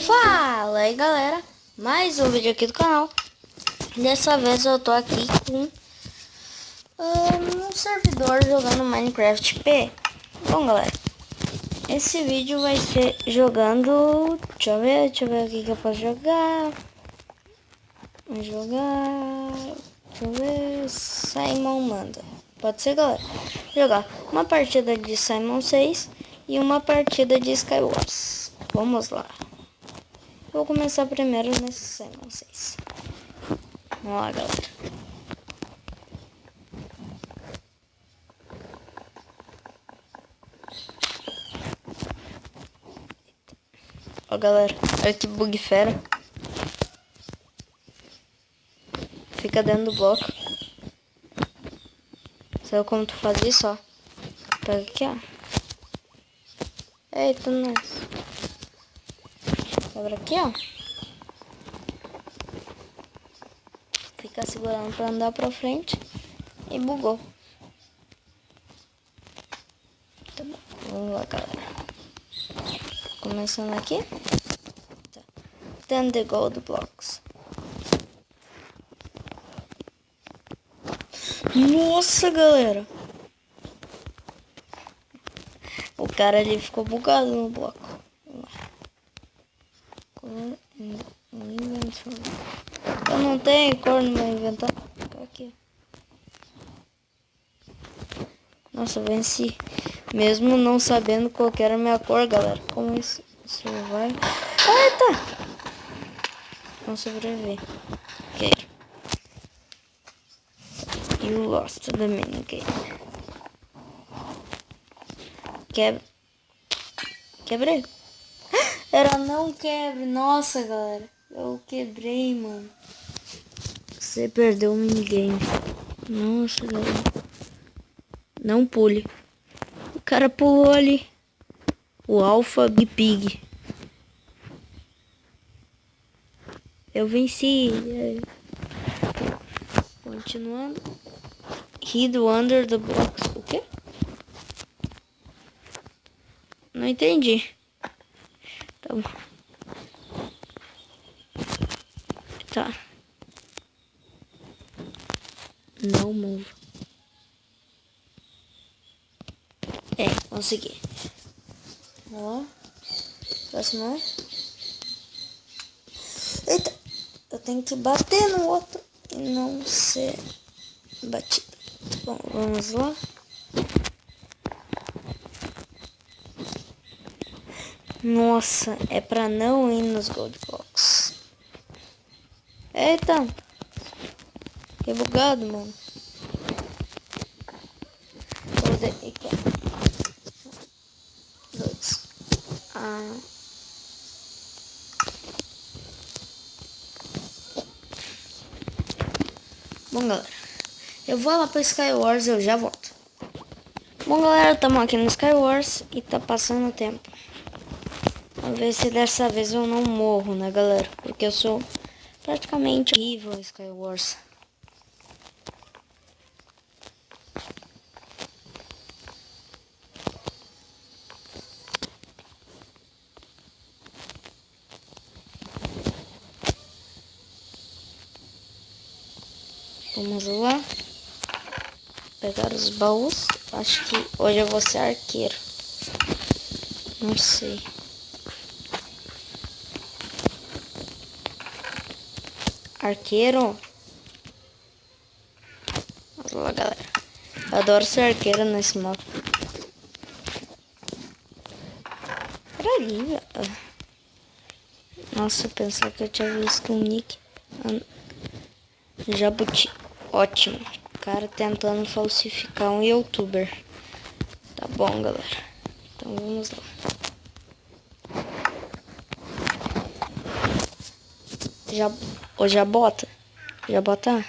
Fala aí galera, mais um vídeo aqui do canal. Dessa vez eu tô aqui com um servidor jogando Minecraft P. Bom galera, esse vídeo vai ser jogando, deixa eu ver o que eu posso jogar. Deixa eu ver, Simon manda. Pode ser galera, jogar uma partida de Simon 6 e uma partida de Skywars. Vamos lá. Vou começar primeiro nesse Simon 6. Vamos lá, galera. Ó, galera. Olha que bug fera. Fica dentro do bloco. Sabe como tu faz isso, ó? Pega aqui, ó. Eita, nós. Quebra aqui, ó. Fica segurando pra andar pra frente. E bugou. Tá bom. Vamos lá, galera. Começando aqui. Tá. Then the gold blocks. Nossa, galera. O cara ali ficou bugado no bloco. Eu não tenho cor no meu inventário. Aqui. Nossa, venci. Mesmo não sabendo qual que era a minha cor, galera. Como isso vai? Eita! Não sobreviver. Ok. You lost the minigame. Quebrei. Era não quebre. Nossa, galera. Eu quebrei, mano. Você perdeu o minigame. Nossa, galera. Não pule. O cara pulou ali. O Alpha Pig. Eu venci. Continuando. Hid under the blocks. O quê? Não entendi. Tá bom. Tá. Não move. Consegui. Ó. Próximo. Eita. Eu tenho que bater no outro e não ser batido. Bom, vamos lá. Nossa, é pra não ir nos gold blocks. Eita. Que bugado, mano. Dois. Bom, galera. Eu vou lá pra Skywars e eu já volto. Bom, galera, estamos aqui no Skywars e tá passando o tempo. Vamos ver se dessa vez eu não morro, né, galera? Porque eu sou praticamente horrível em Skywars. Vamos lá. Pegar os baús. Acho que hoje eu vou ser arqueiro. Não sei. Arqueiro. Vamos lá, galera. Eu adoro ser arqueiro nesse mapa. Era ali, velho. Nossa, eu pensava que eu tinha visto um nick. Jabuti. Ótimo. O cara tentando falsificar um youtuber. Tá bom, galera. Então vamos lá. Já bota? Já bota?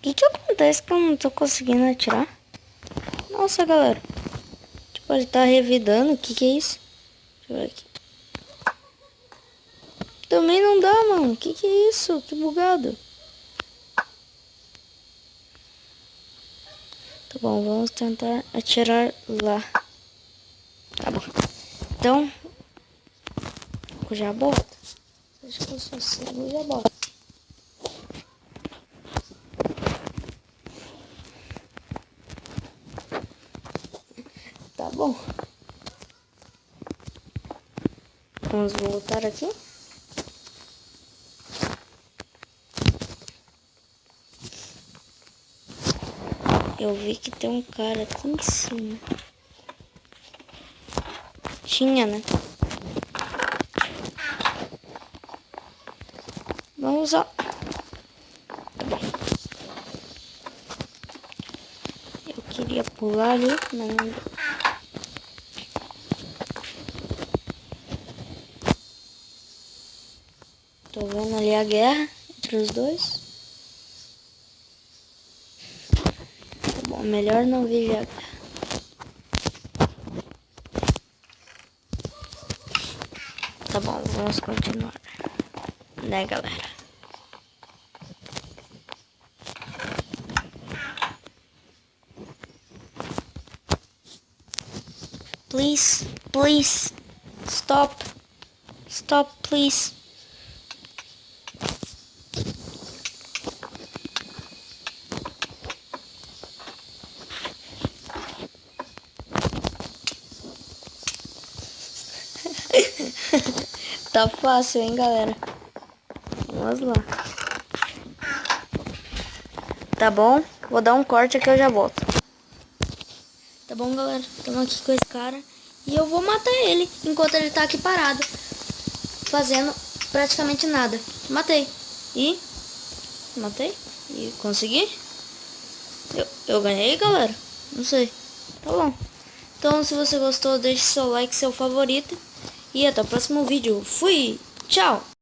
O que acontece que eu não tô conseguindo atirar? Nossa, galera. Tipo, ele tá revidando. O que é isso? Deixa eu ver aqui. Também não dá, mano. O que é isso? Que bugado. Tá bom, vamos tentar atirar lá. Tá bom. Então, eu já boto. Acho que eu sou cego, eu já boto. Tá bom. Vamos voltar aqui. Eu vi que tem um cara aqui em cima. Tinha, né? Vamos lá. Tá bom. Eu queria pular ali, mas não deu. Tô vendo ali a guerra entre os dois. Tá bom, melhor não viver a guerra. Tá bom, vamos continuar. Né, galera? Please, please, stop. Stop, please. Tá fácil, hein, galera? Vamos lá. Tá bom? Vou dar um corte aqui, eu já volto. Tá bom, galera? Estamos aqui com esse cara. E eu vou matar ele enquanto ele tá aqui parado, fazendo praticamente nada. Matei. E... matei. E consegui. Eu ganhei, galera? Não sei. Tá bom. Então, se você gostou, deixe seu like, seu favorito. E até o próximo vídeo. Fui! Tchau!